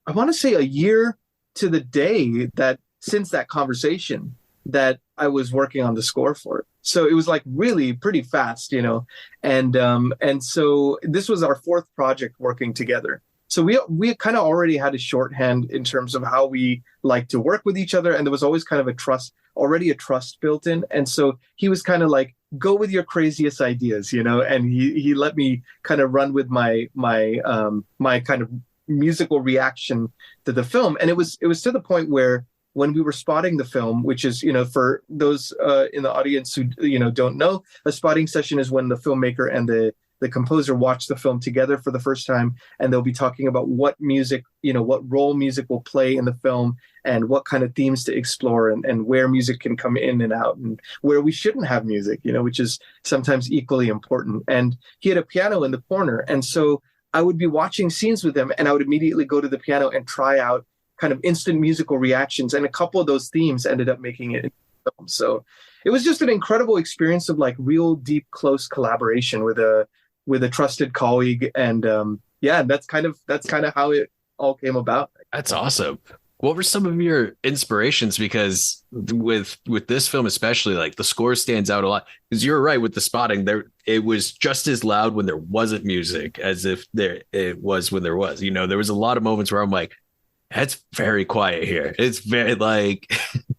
I want to say, a year to the day that since that conversation that I was working on the score for it. So it was like really pretty fast, and so this was our fourth project working together. So we kind of already had a shorthand in terms of how we like to work with each other, and there was always kind of a trust built in. And so he was kind of like, go with your craziest ideas, and he let me kind of run with my kind of musical reaction to the film. And it was to the point where when we were spotting the film, which is, for those in the audience who, don't know, a spotting session is when the filmmaker and the composer watch the film together for the first time, and they'll be talking about what music, what role music will play in the film, and what kind of themes to explore, and where music can come in and out, and where we shouldn't have music, which is sometimes equally important. And he had a piano in the corner. And so I would be watching scenes with him, and I would immediately go to the piano and try out kind of instant musical reactions. And a couple of those themes ended up making it in the film. So it was just an incredible experience of like real deep, close collaboration with a trusted colleague. And that's kind of how it all came about. That's awesome. What were some of your inspirations? Because with this film, especially, like the score stands out a lot, because you're right with the spotting there. It was just as loud when there wasn't music as if it was when there was, there was a lot of moments where I'm like, that's very quiet here. It's very like,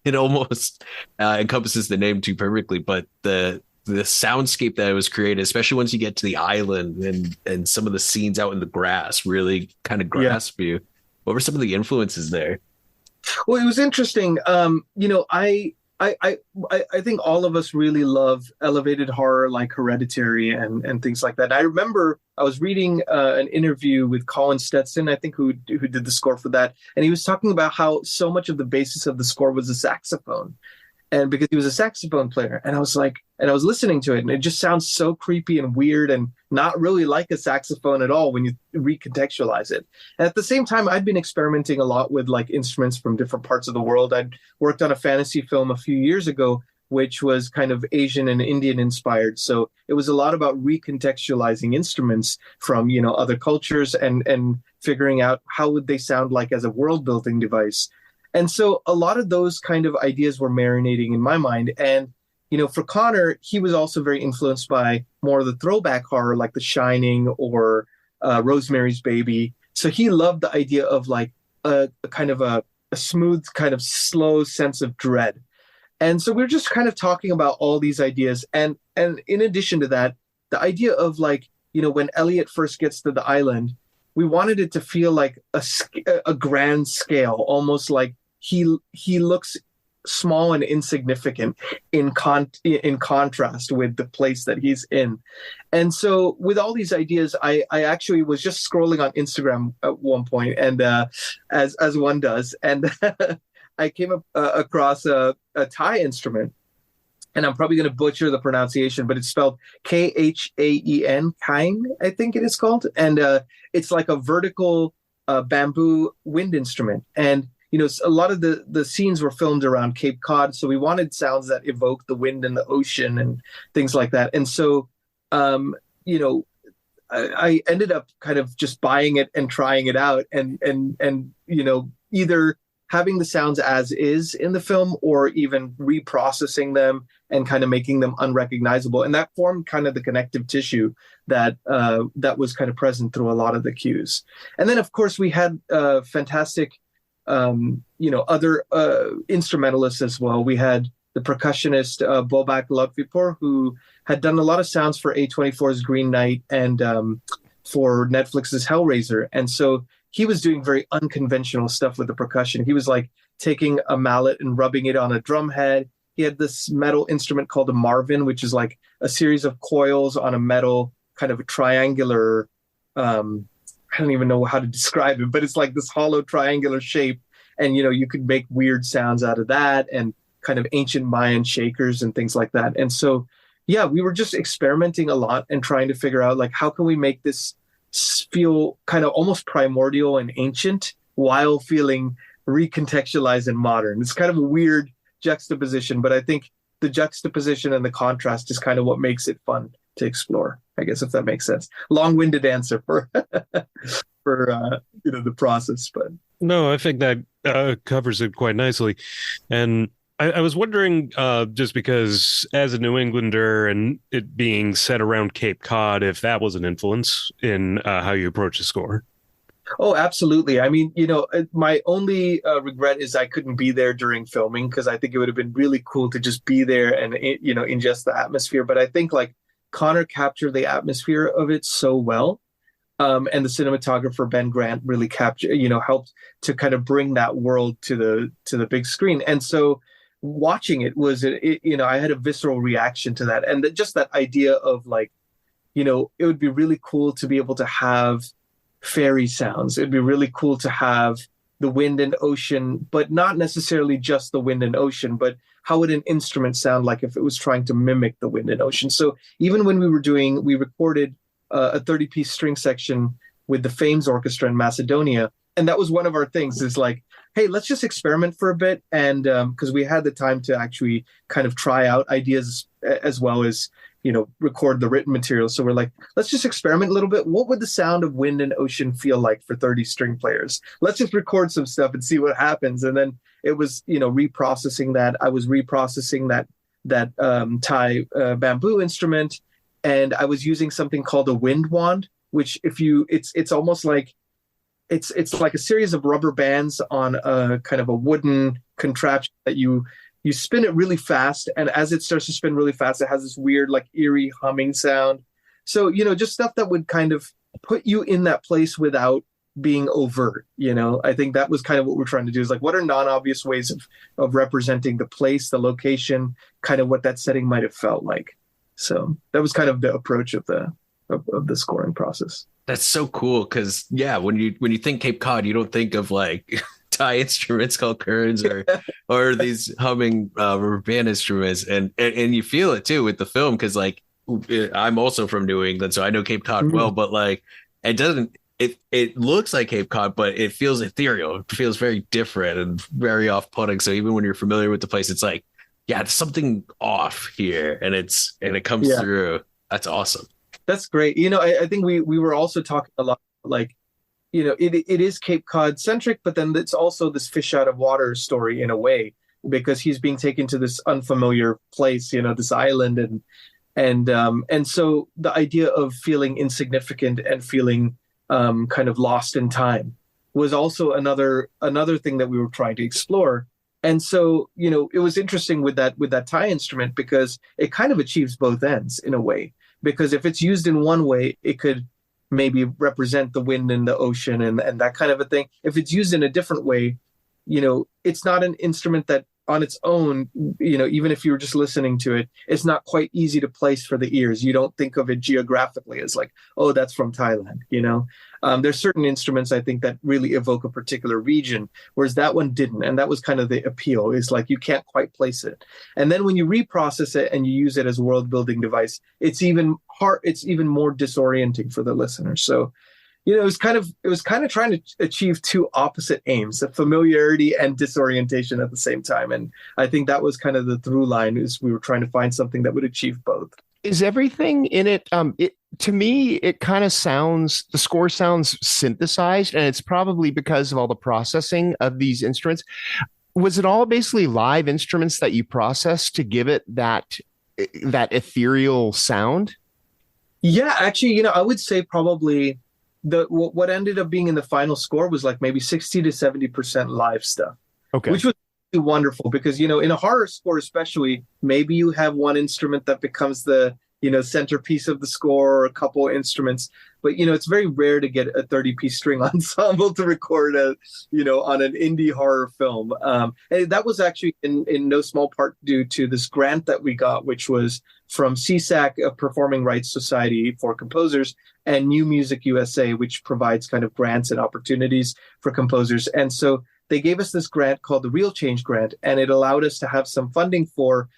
it almost encompasses the name too perfectly, but the soundscape that was created, especially once you get to the island and some of the scenes out in the grass really kind of grasp you. What were some of the influences there? Well, it was interesting. I think all of us really love elevated horror like Hereditary and things like that. I remember I was reading an interview with Colin Stetson, I think, who did the score for that, and he was talking about how so much of the basis of the score was the saxophone. And because he was a saxophone player, and I was listening to it, and it just sounds so creepy and weird and not really like a saxophone at all when you recontextualize it. And at the same time, I'd been experimenting a lot with like instruments from different parts of the world. I'd worked on a fantasy film a few years ago, which was kind of Asian and Indian inspired. So it was a lot about recontextualizing instruments from, other cultures and figuring out how would they sound like as a world building device. And so a lot of those kind of ideas were marinating in my mind. And, for Connor, he was also very influenced by more of the throwback horror like The Shining or Rosemary's Baby. So he loved the idea of like a kind of a smooth, kind of slow sense of dread. And so we were just kind of talking about all these ideas. And in addition to that, the idea of like, when Elliot first gets to the island, we wanted it to feel like a grand scale, almost like he looks small and insignificant in contrast with the place that he's in. And so with all these ideas, I actually was just scrolling on Instagram at one point, and as one does, and I came across a Thai instrument, and I'm probably going to butcher the pronunciation, but it's spelled Khaen, Kain, I think it is called. And it's like a vertical bamboo wind instrument. And, a lot of the scenes were filmed around Cape Cod. So we wanted sounds that evoke the wind and the ocean and things like that. And so, I ended up kind of just buying it and trying it out and either having the sounds as is in the film or even reprocessing them and kind of making them unrecognizable. And that formed kind of the connective tissue that was kind of present through a lot of the cues. And then, of course, we had fantastic, other instrumentalists as well. We had the percussionist Bobak Lutfipur, who had done a lot of sounds for A24's Green Knight and for Netflix's Hellraiser. And so he was doing very unconventional stuff with the percussion. He was like taking a mallet and rubbing it on a drum head. He had this metal instrument called a Marvin, which is like a series of coils on a metal kind of a triangular, I don't even know how to describe it, but it's like this hollow triangular shape. And, you could make weird sounds out of that and kind of ancient Mayan shakers and things like that. And so, yeah, we were just experimenting a lot and trying to figure out like, how can we make this feel kind of almost primordial and ancient while feeling recontextualized and modern. It's kind of a weird juxtaposition, but I think the juxtaposition and the contrast is kind of what makes it fun to explore, I guess, if that makes sense. Long-winded answer for the process, but no, I think that covers it quite nicely. And I was wondering, just because as a New Englander and it being set around Cape Cod, if that was an influence in how you approach the score. Oh, absolutely. I mean, my only regret is I couldn't be there during filming, because I think it would have been really cool to just be there and, ingest the atmosphere. But I think like Connor captured the atmosphere of it so well. And the cinematographer, Ben Grant, really helped to kind of bring that world to the big screen. And so watching it was, I had a visceral reaction to that. And just that idea of like, it would be really cool to be able to have fairy sounds. It'd be really cool to have the wind and ocean, but not necessarily just the wind and ocean, but how would an instrument sound like if it was trying to mimic the wind and ocean? So even when we recorded a 30-piece string section with the Fames Orchestra in Macedonia. And that was one of our things is like, hey, let's just experiment for a bit. And because we had the time to actually kind of try out ideas as well as, record the written material. So we're like, let's just experiment a little bit. What would the sound of wind and ocean feel like for 30 string players? Let's just record some stuff and see what happens. And then it was, reprocessing that. I was reprocessing that Thai bamboo instrument. And I was using something called a wind wand, which it's almost like it's like a series of rubber bands on a kind of a wooden contraption that you spin it really fast. And as it starts to spin really fast, it has this weird, like eerie humming sound. So, just stuff that would kind of put you in that place without being overt. I think that was kind of what we're trying to do is like, what are non-obvious ways of representing the place, the location, kind of what that setting might have felt like. So that was kind of the approach of the scoring process. That's so cool because when you think Cape Cod, you don't think of like Thai instruments called kerns or these humming rubber band instruments, and you feel it too with the film because like I'm also from New England, so I know Cape Cod well, but like it looks like Cape Cod, but it feels ethereal. It feels very different and very off-putting. So even when you're familiar with the place, it's like, yeah, there's something off here, and it comes through. That's awesome. That's great. I think we were also talking a lot like, it is Cape Cod centric, but then it's also this fish out of water story in a way, because he's being taken to this unfamiliar place, this island, and so the idea of feeling insignificant and feeling kind of lost in time was also another thing that we were trying to explore. And so, it was interesting with that tie instrument because it kind of achieves both ends in a way. Because if it's used in one way, it could maybe represent the wind and the ocean and that kind of a thing. If it's used in a different way, it's not an instrument that on its own, even if you were just listening to it, it's not quite easy to place for the ears. You don't think of it geographically as like, oh, that's from Thailand, There's certain instruments, I think, that really evoke a particular region, whereas that one didn't. And that was kind of the appeal, is like you can't quite place it. And then when you reprocess it and you use it as a world building device, it's even more disorienting for the listener. So, it was kind of trying to achieve two opposite aims, the familiarity and disorientation at the same time. And I think that was kind of the through line, is we were trying to find something that would achieve both. Is everything in it, to me, it kind of the score sounds synthesized, and it's probably because of all the processing of these instruments. Was it all basically live instruments that you processed to give it that ethereal sound? Yeah, actually, I would say probably what ended up being in the final score was like maybe 60 to 70% live stuff. Okay. Which was really wonderful because, in a horror score especially, maybe you have one instrument that becomes the, centerpiece of the score, or a couple instruments. But, it's very rare to get a 30-piece string ensemble to record on an indie horror film. And that was actually in no small part due to this grant that we got, which was from CSAC, a Performing Rights Society for Composers, and New Music USA, which provides kind of grants and opportunities for composers. And so they gave us this grant called the Real Change Grant, and it allowed us to have some funding for,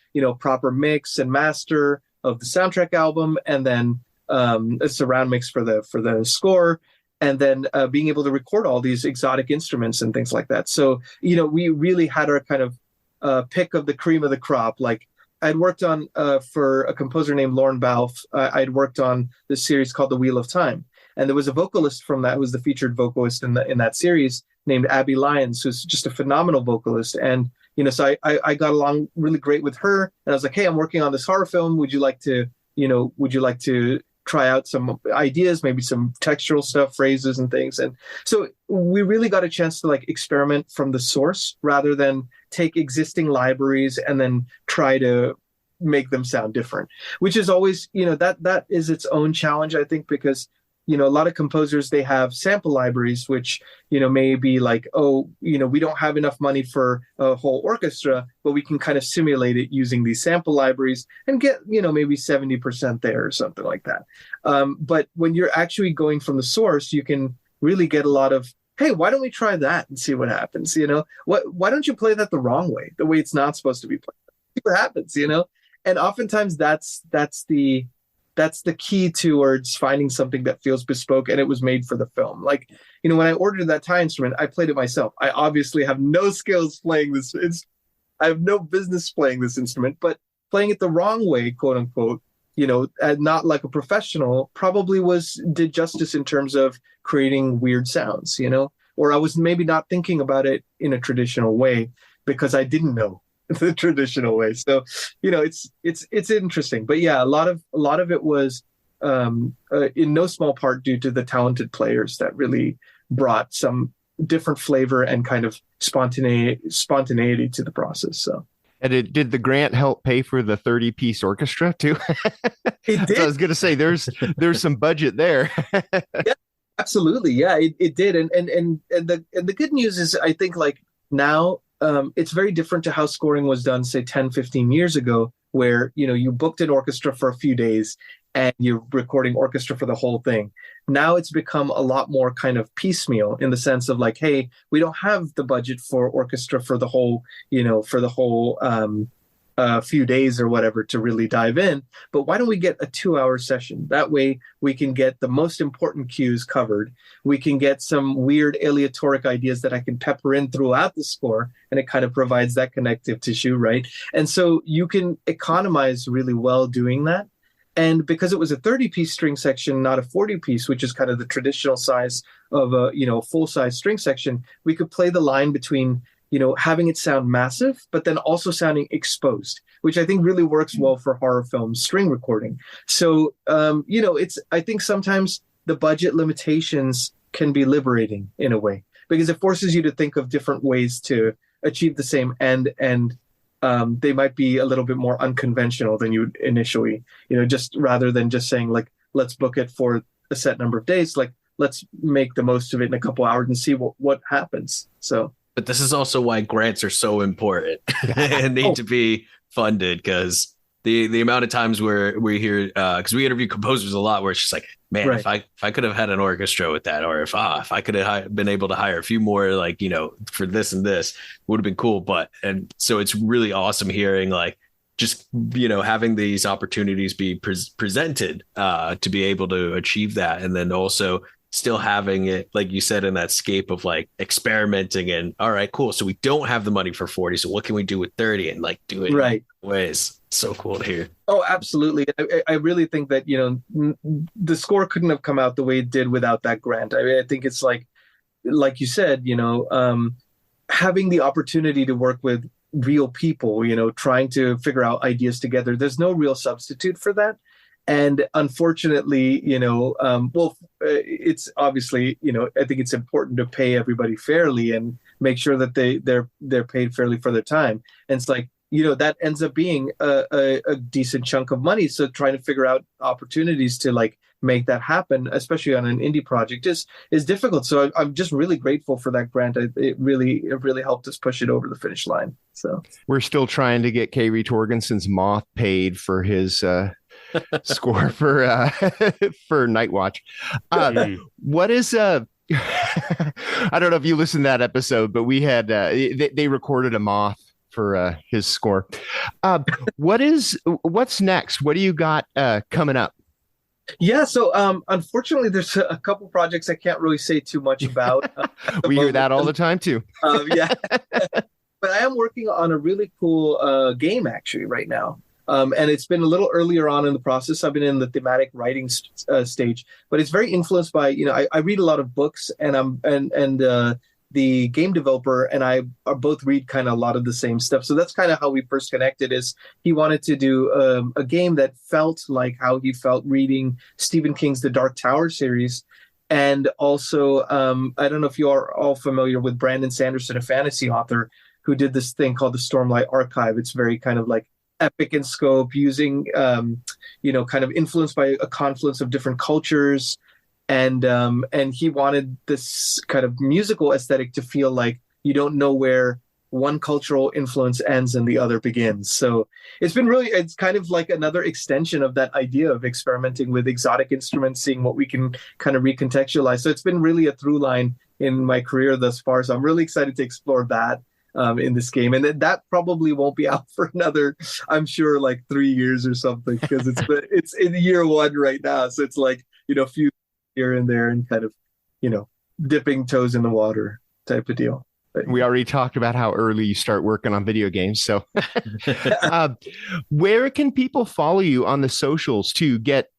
proper mix and master of the soundtrack album, and then a surround mix for the score, and then being able to record all these exotic instruments and things like that. So, we really had our kind of pick of the cream of the crop. Like, I'd worked on, for a composer named Lauren Balfe, I'd worked on this series called The Wheel of Time. And there was a vocalist from that, who was the featured vocalist in that series, named Abby Lyons, who's just a phenomenal vocalist. And, so I got along really great with her. And I was like, hey, I'm working on this horror film. Would you like to try out some ideas, maybe some textural stuff, phrases and things? And so we really got a chance to like experiment from the source rather than take existing libraries and then try to make them sound different, which is always, that is its own challenge, I think, because, a lot of composers, they have sample libraries, which, may be like, oh, we don't have enough money for a whole orchestra, but we can kind of simulate it using these sample libraries and get, maybe 70% there or something like that. But when you're actually going from the source, you can really get a lot of, hey, why don't we try that and see what happens? Why don't you play that the wrong way, the way it's not supposed to be played? See what happens, And oftentimes that's the key towards finding something that feels bespoke and it was made for the film. Like, when I ordered that tie instrument, I played it myself. I obviously have no skills playing this. I have no business playing this instrument, but playing it the wrong way, quote unquote, and not like a professional, probably did justice in terms of creating weird sounds, or I was maybe not thinking about it in a traditional way because I didn't know the traditional way. So, it's interesting, but yeah, a lot of it was in no small part due to the talented players that really brought some different flavor and kind of spontaneity to the process. So. And did the grant help pay for the 30-piece orchestra too? It did. So I was going to say there's some budget there. Yeah, absolutely. Yeah, it did. And the good news is, I think, like, now it's very different to how scoring was done, say 10, 15 years ago, where, you booked an orchestra for a few days and you're recording orchestra for the whole thing. Now it's become a lot more kind of piecemeal in the sense of like, hey, we don't have the budget for orchestra for the whole, few days or whatever to really dive in. But why don't we get a 2-hour session? That way we can get the most important cues covered. We can get some weird aleatoric ideas that I can pepper in throughout the score, and it kind of provides that connective tissue, right? And so you can economize really well doing that. And because it was a 30-piece string section, not a 40-piece, which is kind of the traditional size of a, full-size string section, we could play the line between, having it sound massive, but then also sounding exposed, which I think really works well for horror film string recording. So, I think sometimes the budget limitations can be liberating in a way, because it forces you to think of different ways to achieve the same end, and they might be a little bit more unconventional than you would initially, just rather than just saying like, let's book it for a set number of days, like let's make the most of it in a couple hours and see what happens. So, but this is also why grants are so important and need to be funded, because the amount of times where we hear, because we interview composers a lot, where it's just like, man, Right. if I could have had an orchestra with that, or if I could have been able to hire a few more, like, for this and this, would have been cool. And so it's really awesome hearing like just, having these opportunities be presented to be able to achieve that. And then also still having it, like you said, in that scape of like experimenting and, all right, cool. So we don't have the money for 40. So what can we do with 30 and like do it Right. in ways? So cool to hear. Oh, absolutely. I really think that, the score couldn't have come out the way it did without that grant. I think it's like you said, having the opportunity to work with real people, trying to figure out ideas together. There's no real substitute for that. And unfortunately, it's obviously, I think it's important to pay everybody fairly and make sure that they're paid fairly for their time. And it's like, that ends up being a decent chunk of money. So trying to figure out opportunities to like make that happen, especially on an indie project, is difficult. So I'm just really grateful for that grant. It really helped us push it over the finish line. So We're still trying to get K. Torgenson's Moth paid for his score for for Night Watch. What is I don't know if you listened to that episode, but we had they recorded a Moth for his score. What's next? What do you got coming up? Yeah, so unfortunately, there's a couple projects I can't really say too much about. We hear that all the time too. Yeah, but I am working on a really cool game actually right now. And it's been a little earlier on in the process. I've been in the thematic writing stage, but it's very influenced by, I read a lot of books, and the game developer and I are both read kind of a lot of the same stuff. So that's kind of how we first connected. Is he wanted to do a game that felt like how he felt reading Stephen King's The Dark Tower series. And also, I don't know if you are all familiar with Brandon Sanderson, a fantasy author, who did this thing called the Stormlight Archive. It's very kind of like epic in scope, using kind of influenced by a confluence of different cultures, and he wanted this kind of musical aesthetic to feel like you don't know where one cultural influence ends and the other begins. So it's kind of like another extension of that idea of experimenting with exotic instruments, seeing what we can kind of recontextualize. So it's been really a through line in my career thus far. So I'm really excited to explore that in this game, and that probably won't be out for another, I'm sure, like 3 years or something, because it's in year one right now. So it's like a few here and there, and kind of dipping toes in the water type of deal. But We already talked about how early you start working on video games. So where can people follow you on the socials to get,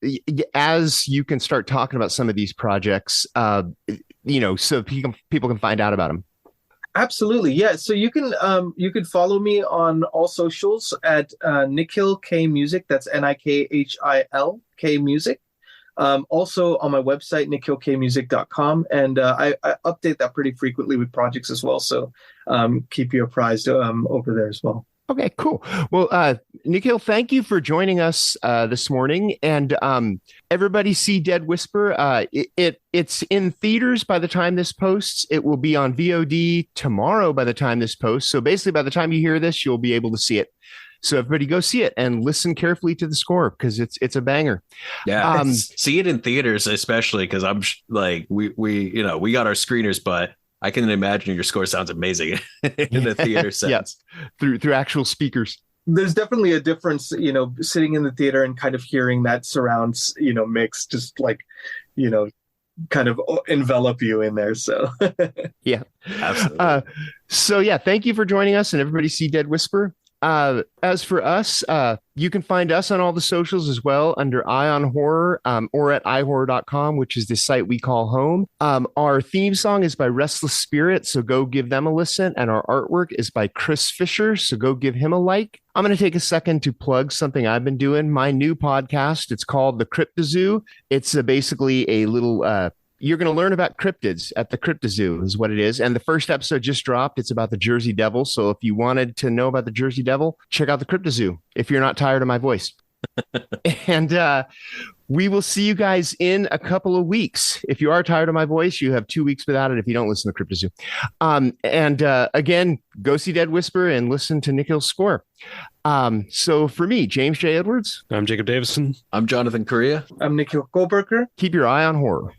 as you can start talking about some of these projects, so people can find out about them? Absolutely, yeah. So you can follow me on all socials at Nikhil K Music. That's Nikhil K Music. Also on my website, nikhilkmusic.com, and I update that pretty frequently with projects as well. So keep you apprised over there as well. Okay, cool. Well, Nikhil, thank you for joining us this morning. And everybody see Dead Whisper. It's in theaters by the time this posts. It will be on VOD tomorrow by the time this posts. So basically, by the time you hear this, you'll be able to see it. So everybody go see it and listen carefully to the score, because it's a banger. Yeah, see it in theaters, especially because I'm like we got our screeners, but I can imagine your score sounds amazing in a theater sense. Yeah, through actual speakers. There's definitely a difference, sitting in the theater and kind of hearing that surrounds, mix, just like, kind of envelop you in there. So yeah, absolutely. So yeah, thank you for joining us, and everybody see Dead Whisper. As for us, you can find us on all the socials as well under iHorror, or at iHorror.com, which is the site we call home. Our theme song is by Restless Spirit, so go give them a listen. And our artwork is by Chris Fisher, so go give him a like. I'm going to take a second to plug something I've been doing, my new podcast. It's called The Cryptozoo. It's basically a little You're going to learn about cryptids at the Cryptozoo is what it is. And the first episode just dropped. It's about the Jersey Devil. So if you wanted to know about the Jersey Devil, check out the Cryptozoo if you're not tired of my voice. And we will see you guys in a couple of weeks. If you are tired of my voice, you have 2 weeks without it if you don't listen to Cryptozoo. Again, go see Dead Whisper and listen to Nikhil's score. So for me, James J. Edwards. I'm Jacob Davison. I'm Jonathan Correia. I'm Nikhil Koparkar. Keep your eye on horror.